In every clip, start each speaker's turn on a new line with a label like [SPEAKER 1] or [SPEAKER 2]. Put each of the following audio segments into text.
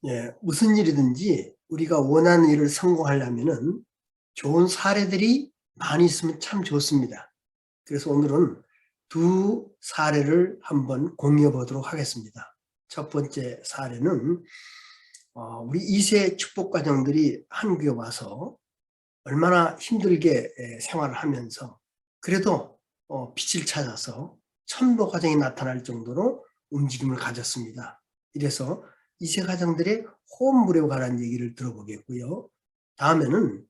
[SPEAKER 1] 예, 무슨 일이든지 우리가 원하는 일을 성공하려면은 좋은 사례들이 많이 있으면 참 좋습니다. 그래서 오늘은 두 사례를 한번 공유해 보도록 하겠습니다. 첫 번째 사례는 우리 2세 축복 가정들이 한국에 와서 얼마나 힘들게 생활을 하면서 그래도 빛을 찾아서 천도 가정이 나타날 정도로 움직임을 가졌습니다. 이래서 2세 가정들의 호흡 무료에 관한 얘기를 들어보겠고요. 다음에는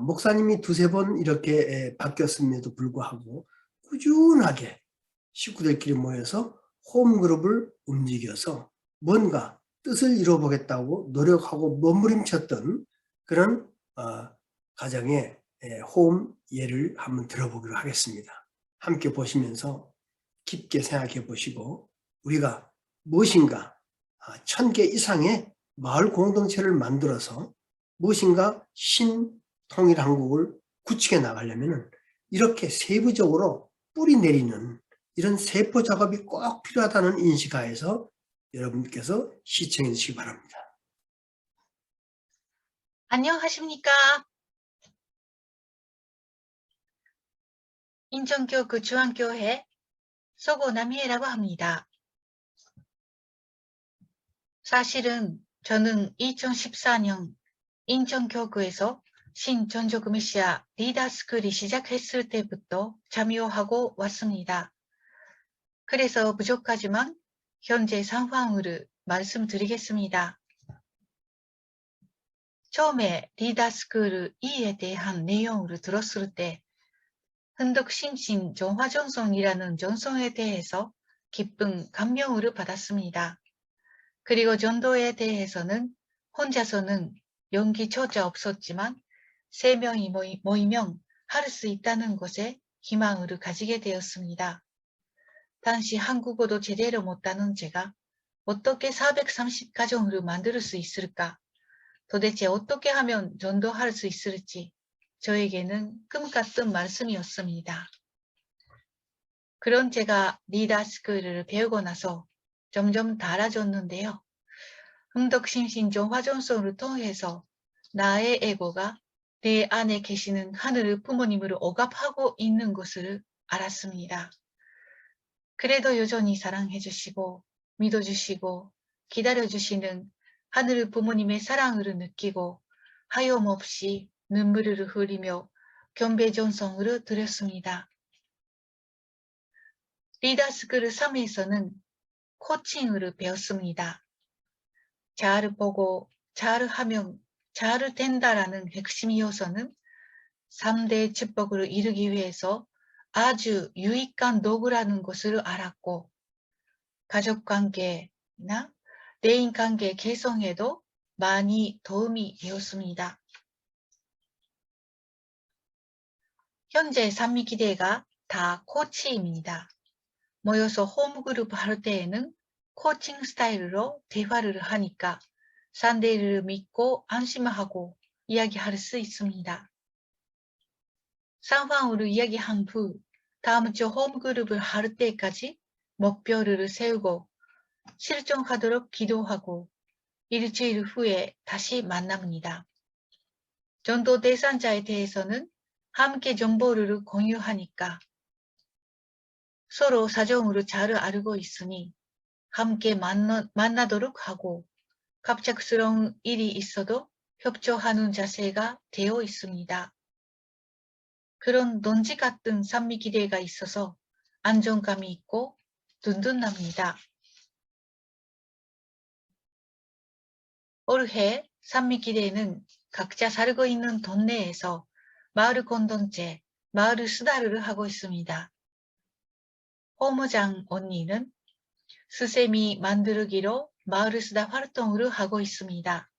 [SPEAKER 1] 목사님이 두세 번 이렇게 바뀌었음에도 불구하고 꾸준하게 식구들끼리 모여서 홈그룹을 움직여서 뭔가 뜻을 이뤄보겠다고 노력하고 몸부림쳤던 그런 가정의 홈 예를 한번 들어보기로 하겠습니다. 함께 보시면서 깊게 생각해 보시고 우리가 무엇인가 1000개 이상의 마을 공동체를 만들어서 무엇인가 신통일한국을 구축해 나가려면 이렇게 세부적으로 뿌리 내리는 이런 세포 작업이 꼭 필요하다는 인식하에서 여러분께서 시청해 주시기 바랍니다.
[SPEAKER 2] 안녕하십니까. 인천교구 중앙교회 서고남희애라고 합니다. 사실은 저는 2014년 인천교구에서 신전조구 메시아 리더스쿨이 시작했을 때부터 참여하고 왔습니다. 그래서 부족하지만 현재 상황을 말씀드리겠습니다. 처음에 리더스쿨 2에 대한 내용을 들었을 때 흔덕심신 전화전송이라는 전송에 대해서 기쁜 감명을 받았습니다. 그리고 전도에 대해서는 혼자서는 용기조차 없었지만 3명이 모이면 할 수 있다는 것에 희망을 가지게 되었습니다. 당시 한국어도 제대로 못하는 제가 어떻게 430가정을 만들 수 있을까? 도대체 어떻게 하면 전도할 수 있을지 저에게는 꿈 같은 말씀이었습니다. 그런 제가 리더스쿨을 배우고 나서 점점 달라졌는데요. 흥덕심신종 화전성을 통해서 나의 에고가 내 안에 계시는 하늘 부모님을 억압하고 있는 것을 알았습니다. 그래도 여전히 사랑해 주시고 믿어주시고 기다려주시는 하늘 부모님의 사랑을 느끼고 하염없이 눈물을 흘리며 경배전성을 드렸습니다. 리더스쿨 3에서는 코칭을 배웠습니다. 잘 보고 잘 하면 잘 된다라는 핵심 요소는 3대 축복을 이루기 위해서 아주 유익한 도구라는 것을 알았고 가족관계나 대인관계 개성에도 많이 도움이 되었습니다. 현재 산미기대가 다 코치입니다. 모여서 홈그룹 할 때에는 코칭 스타일로 대화를 하니까 상대를 믿고 안심하고 이야기할 수 있습니다. 상황으로 이야기한 후 다음 주 홈그룹을 할 때까지 목표를 세우고 실천하도록 기도하고 일주일 후에 다시 만납니다. 전도 대상자에 대해서는 함께 정보를 공유하니까 서로 사정으로 잘 알고 있으니 함께 만나도록 하고 갑작스러운 일이 있어도 협조하는 자세가 되어 있습니다. 그런 넌지 같은 산미기대가 있어서 안정감이 있고 든든합니다. 올해 산미기대는 각자 살고 있는 동네에서 마을 공동체, 마을 수다를 하고 있습니다. 호무장 언니는 스쌤이 만들기로 마을 수다 활동을 하고 있습니다.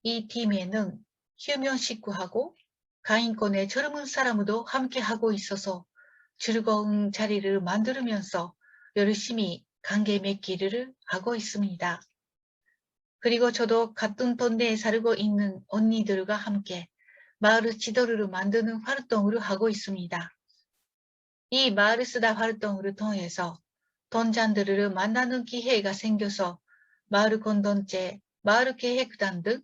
[SPEAKER 2] 이 팀에는 휴면 식구하고 가인권의 젊은 사람도 함께 하고 있어서 즐거운 자리를 만들면서 열심히 관계 맺기를 하고 있습니다. 그리고 저도 같은 동네에 살고 있는 언니들과 함께 마을 지도를 만드는 활동을 하고 있습니다. 이 마을 수다 활동을 통해서 동장들을 만나는 기회가 생겨서 마을 공동체, 마을 계획단 등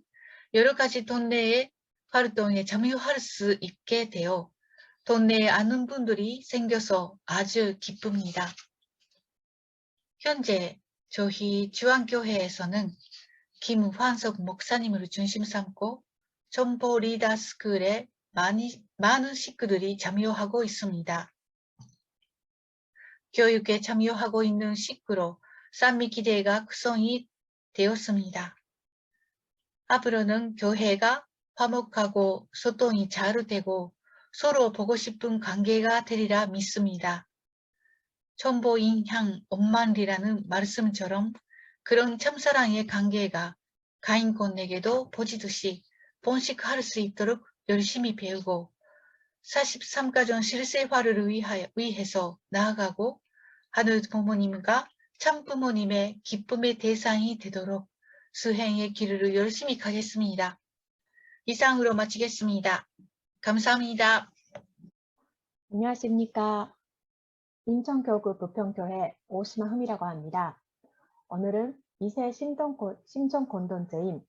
[SPEAKER 2] 여러 가지 동네의 활동에 참여할 수 있게 되어 동네에 아는 분들이 생겨서 아주 기쁩니다. 현재 저희 주안교회에서는 김환석 목사님을 중심 삼고 점포 리더 스쿨에 많은 식구들이 참여하고 있습니다. 교육에 참여하고 있는 식구로 쌈미 기대가 구성이 되었습니다. 앞으로는 교회가 화목하고 소통이 잘 되고 서로 보고 싶은 관계가 되리라 믿습니다. 천보인향 엄만리라는 말씀처럼 그런 참사랑의 관계가 가인권에게도 보지듯이 본식할 수 있도록 열심히 배우고 43가정 실생활을 위해서 나아가고 하늘 부모님과 참 부모님의 기쁨의 대상이 되도록 수행의 길을 열심히 가겠습니다. 이상으로 마치겠습니다. 감사합니다.
[SPEAKER 3] 안녕하십니까. 인천교구 부평교회 오신화흠이라고 합니다. 오늘은 2세 심정공동체인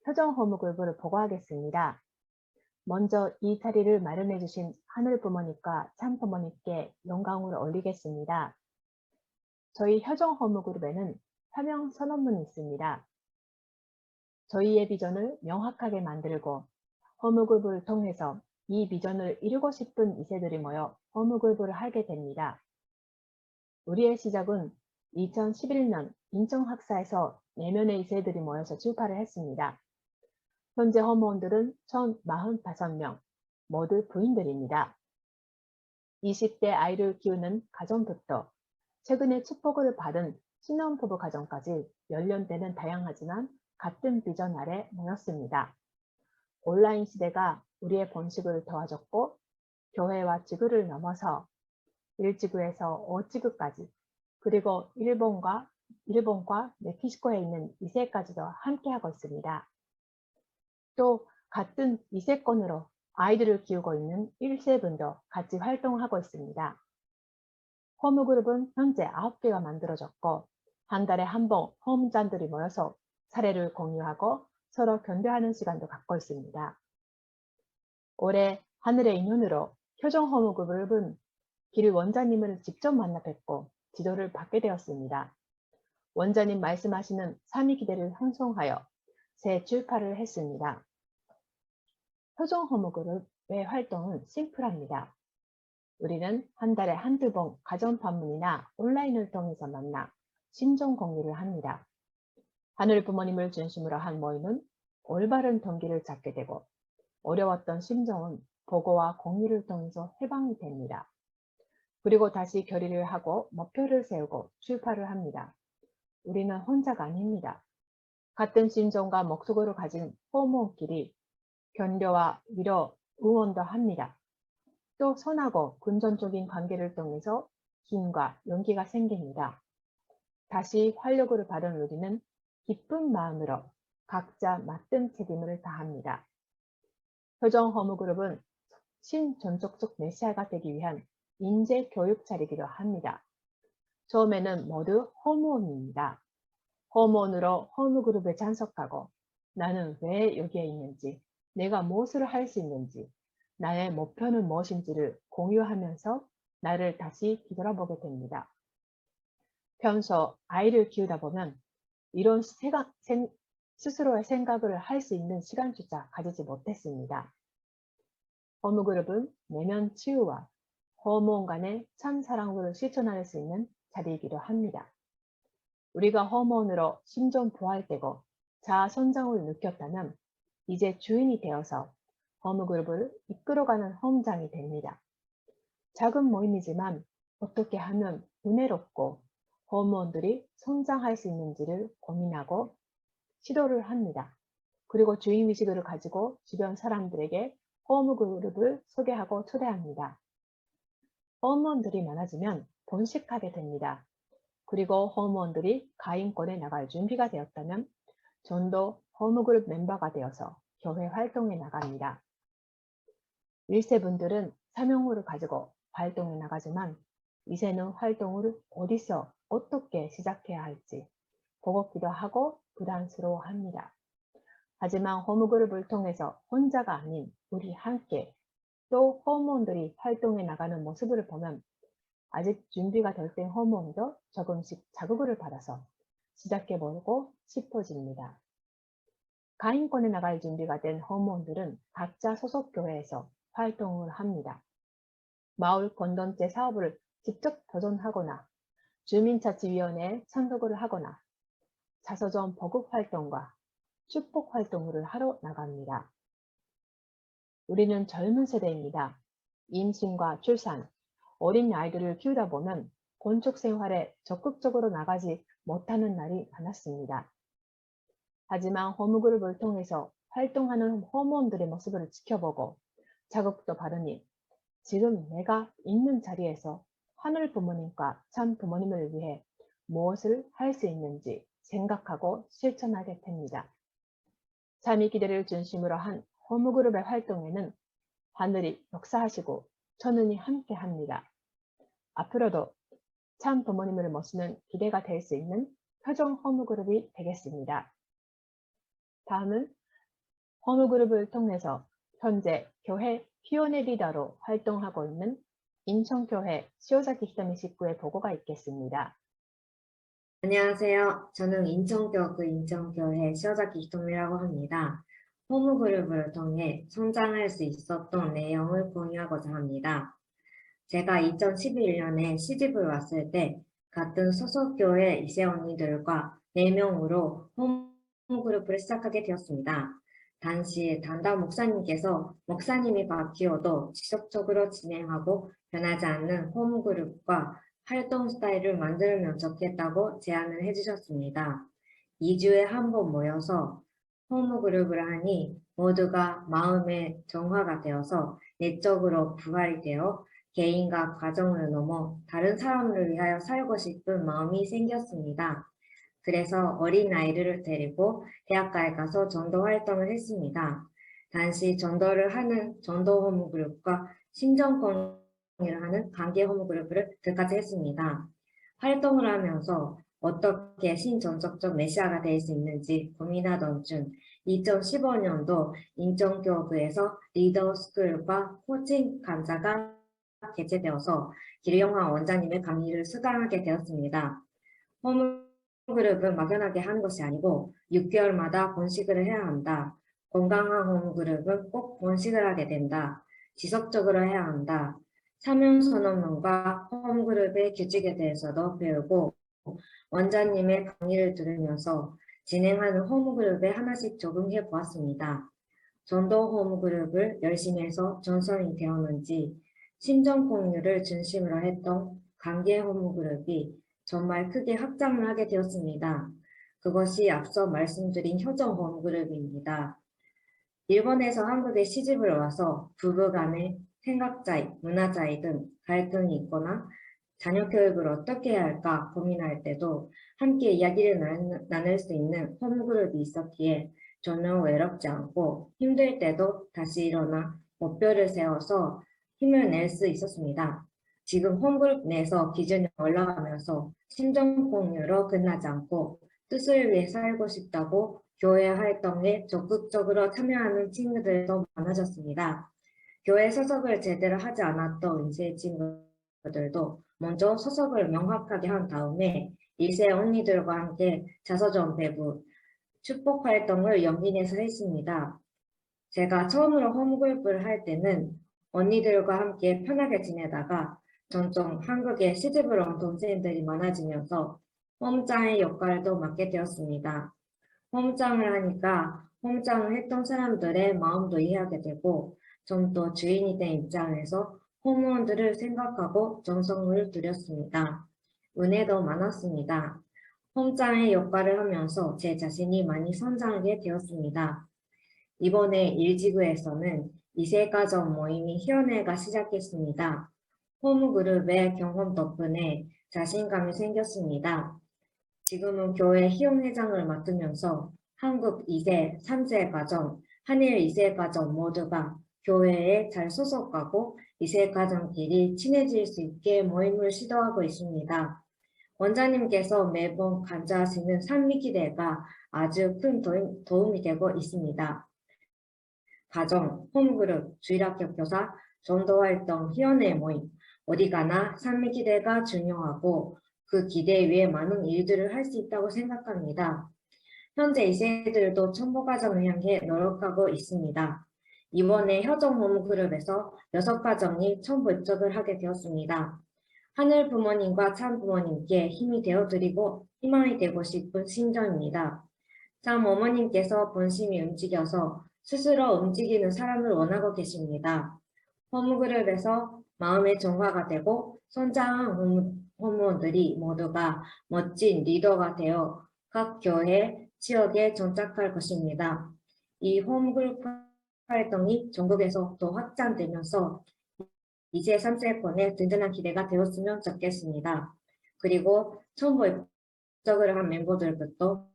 [SPEAKER 3] 표정호무그룹을 보고하겠습니다. 먼저 이 자리를 마련해 주신 하늘부모님과 참부모님께 영광을 올리겠습니다. 저희 효정호무그룹에는 사명 선언문이 있습니다. 저희의 비전을 명확하게 만들고 호무그룹을 통해서 이 비전을 이루고 싶은 2세들이 모여 호무그룹을 하게 됩니다. 우리의 시작은 2011년 인천학사에서 4명의 2세들이 모여서 출발을 했습니다. 현재 호무원들은 총 45명, 모두 부인들입니다. 20대 아이를 키우는 가정부터 최근에 축복을 받은 신혼부부 가정까지 연령대는 다양하지만 같은 비전 아래 모였습니다. 온라인 시대가 우리의 본식을 도와줬고 교회와 지구를 넘어서 1지구에서 5지구까지 그리고 일본과 멕시코에 있는 2세까지도 함께하고 있습니다. 또 같은 2세권으로 아이들을 키우고 있는 1세분도 같이 활동하고 있습니다. 호무그룹은 현재 9개가 만들어졌고 한 달에 한 번 호무자들이 모여서 사례를 공유하고 서로 견뎌하는 시간도 갖고 있습니다. 올해 하늘의 인연으로 효정호무그룹은 길 원장님을 직접 만나 뵙고 지도를 받게 되었습니다. 원장님 말씀하시는 3위 기대를 형성하여 새 출발을 했습니다. 효정호무그룹의 활동은 심플합니다. 우리는 한 달에 한두 번 가정 방문이나 온라인을 통해서 만나 심정 공유를 합니다. 하늘 부모님을 중심으로 한 모임은 올바른 동기를 찾게 되고 어려웠던 심정은 보고와 공유를 통해서 해방이 됩니다. 그리고 다시 결의를 하고 목표를 세우고 출발을 합니다. 우리는 혼자가 아닙니다. 같은 심정과 목적으로 가진 호모끼리 견뎌와 위로, 응원도 합니다. 또 선하고 금전적인 관계를 통해서 힘과 용기가 생깁니다. 다시 활력을 받은 우리는 기쁜 마음으로 각자 맡은 책임을 다합니다. 효정호무그룹은 신전적적 메시아가 되기 위한 인재 교육 자리이기도 합니다. 처음에는 모두 호무원입니다. 호무원으로 호무그룹에 참석하고 나는 왜 여기에 있는지, 내가 무엇을 할 수 있는지, 나의 목표는 무엇인지를 공유하면서 나를 다시 뒤돌아보게 됩니다. 평소 아이를 키우다 보면 이런 스스로의 생각을 할 수 있는 시간조차 가지지 못했습니다. 호무그룹은 내면 치유와 호모원 간의 참 사랑을 실천할 수 있는 자리이기도 합니다. 우리가 호모원으로 심정 부활되고 자아 성장을 느꼈다면 이제 주인이 되어서 호무그룹을 이끌어가는 홈장이 됩니다. 작은 모임이지만 어떻게 하면 은혜롭고 호무원들이 성장할 수 있는지를 고민하고 시도를 합니다. 그리고 주인의식을 가지고 주변 사람들에게 호무그룹을 소개하고 초대합니다. 호무원들이 많아지면 본식하게 됩니다. 그리고 호무원들이 가인권에 나갈 준비가 되었다면 전도 호무그룹 멤버가 되어서 교회 활동에 나갑니다. 1세분들은 사명을 가지고 활동에 나가지만 2세는 활동을 어디서 어떻게 시작해야 할지 버겁기도 하고 부담스러워합니다. 하지만 홈그룹을 통해서 혼자가 아닌 우리 함께 또 호모원들이 활동해 나가는 모습을 보면 아직 준비가 덜 된 호모원도 조금씩 자극을 받아서 시작해보고 싶어집니다. 가인권에 나갈 준비가 된 호모원들은 각자 소속 교회에서 활동을 합니다. 마을 공동체 사업을 직접 도전하거나 주민자치위원회에 참석을 하거나 자서전 보급 활동과 축복 활동을 하러 나갑니다. 우리는 젊은 세대입니다. 임신과 출산, 어린 아이들을 키우다 보면 건축 생활에 적극적으로 나가지 못하는 날이 많았습니다. 하지만 홈그룹을 통해서 활동하는 호모원들의 모습을 지켜보고 자극도 받으니 지금 내가 있는 자리에서 하늘 부모님과 참 부모님을 위해 무엇을 할 수 있는지 생각하고 실천하게 됩니다. 참이 기대를 중심으로 한 홈그룹의 활동에는 하늘이 역사하시고 천운이 함께 합니다. 앞으로도 참 부모님을 모시는 기대가 될 수 있는 표정 홈그룹이 되겠습니다. 다음은 홈그룹을 통해서 현재 교회 피오네 리더로 활동하고 있는 인천교회 시오자키 히토미 식구의 보고가 있겠습니다.
[SPEAKER 4] 안녕하세요. 저는 인천교구 인천교회 시오자키 히토미라고 합니다. 홈그룹을 통해 성장할 수 있었던 내용을 공유하고자 합니다. 제가 2011년에 시집을 왔을 때 같은 소속교회 이세 언니들과 4명으로 홈그룹을 시작하게 되었습니다. 당시 담당 목사님께서 목사님이 바뀌어도 지속적으로 진행하고 변하지 않는 홈그룹과 활동 스타일을 만들면 좋겠다고 제안을 해주셨습니다. 2주에 한 번 모여서 홈그룹을 하니 모두가 마음의 정화가 되어서 내적으로 부활이 되어 개인과 가정을 넘어 다른 사람을 위하여 살고 싶은 마음이 생겼습니다. 그래서 어린아이를 데리고 대학가에 가서 전도 활동을 했습니다. 당시 전도를 하는 전도 홈그룹과 신정공의를 하는 관계 홈그룹을 둘까지 했습니다. 활동을 하면서 어떻게 신전적적 메시아가 될 수 있는지 고민하던 중 2015년도 인천교구에서 리더스쿨과 코칭 강좌가 개최되어서 길영화 원장님의 강의를 수강하게 되었습니다. 홈그룹은 막연하게 하는 것이 아니고 6개월마다 번식을 해야 한다. 건강한 홈그룹은 꼭 번식을 하게 된다. 지속적으로 해야 한다. 사명선언문과 홈그룹의 규칙에 대해서도 배우고 원장님의 강의를 들으면서 진행하는 홈그룹에 하나씩 적응해 보았습니다. 전도 홈그룹을 열심히 해서 전선이 되었는지 심정 공유를 중심으로 했던 관계 홈그룹이 정말 크게 확장을 하게 되었습니다. 그것이 앞서 말씀드린 효정 홈그룹입니다. 일본에서 한국에 시집을 와서 부부 간에 생각 차이, 문화 차이 등 갈등이 있거나 자녀 교육을 어떻게 해야 할까 고민할 때도 함께 이야기를 나눌 수 있는 홈그룹이 있었기에 저는 외롭지 않고 힘들 때도 다시 일어나 목표를 세워서 힘을 낼 수 있었습니다. 지금 홈그룹 내에서 기준이 올라가면서 심정 공유로 끝나지 않고 뜻을 위해 살고 싶다고 교회 활동에 적극적으로 참여하는 친구들도 많아졌습니다. 교회 소속을 제대로 하지 않았던 은세 친구들도 먼저 소속을 명확하게 한 다음에 1세 언니들과 함께 자서전 배부, 축복 활동을 용기 내서 했습니다. 제가 처음으로 홈그룹을 할 때는 언니들과 함께 편하게 지내다가 점점 한국에 시집을 온 동생들이 많아지면서 홈장의 역할도 맡게 되었습니다. 홈장을 하니까 홈장을 했던 사람들의 마음도 이해하게 되고 좀 더 주인이 된 입장에서 홈원들을 생각하고 정성을 들였습니다. 은혜도 많았습니다. 홈장의 역할을 하면서 제 자신이 많이 성장하게 되었습니다. 이번에 일지구에서는 2세 가정 모임이 희연회가 시작했습니다. 홈그룹의 경험 덕분에 자신감이 생겼습니다. 지금은 교회 희용회장을 맡으면서 한국 2세, 3세 가정, 한일 2세 가정 모두가 교회에 잘 소속하고 2세 가정끼리 친해질 수 있게 모임을 시도하고 있습니다. 원장님께서 매번 간주하시는 산미기대가 아주 큰 도움이 되고 있습니다. 가정, 홈그룹, 주일학교 교사, 전도활동, 희원회 모임, 어디 가나 산미기대가 중요하고 그 기대 위에 많은 일들을 할 수 있다고 생각합니다. 현재 2세들도 첨보가정을 향해 노력하고 있습니다. 이번에 효정 홈그룹에서 6가정이 첨보 입적을 하게 되었습니다. 하늘 부모님과 참 부모님께 힘이 되어드리고 희망이 되고 싶은 심정입니다. 참 어머님께서 본심이 움직여서 스스로 움직이는 사람을 원하고 계십니다. 홈그룹에서 마음의 정화가 되고 성장한 홈모들이 모두가 멋진 리더가 되어 각 교회, 지역에 정착할 것입니다. 이 홈그룹 활동이 전국에서 더 확장되면서 2세, 3세권의 든든한 기대가 되었으면 좋겠습니다. 그리고 첨보 입적을 한 멤버들부터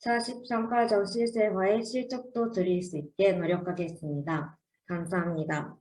[SPEAKER 4] 43가정 실세화의 실적도 드릴 수 있게 노력하겠습니다. 감사합니다.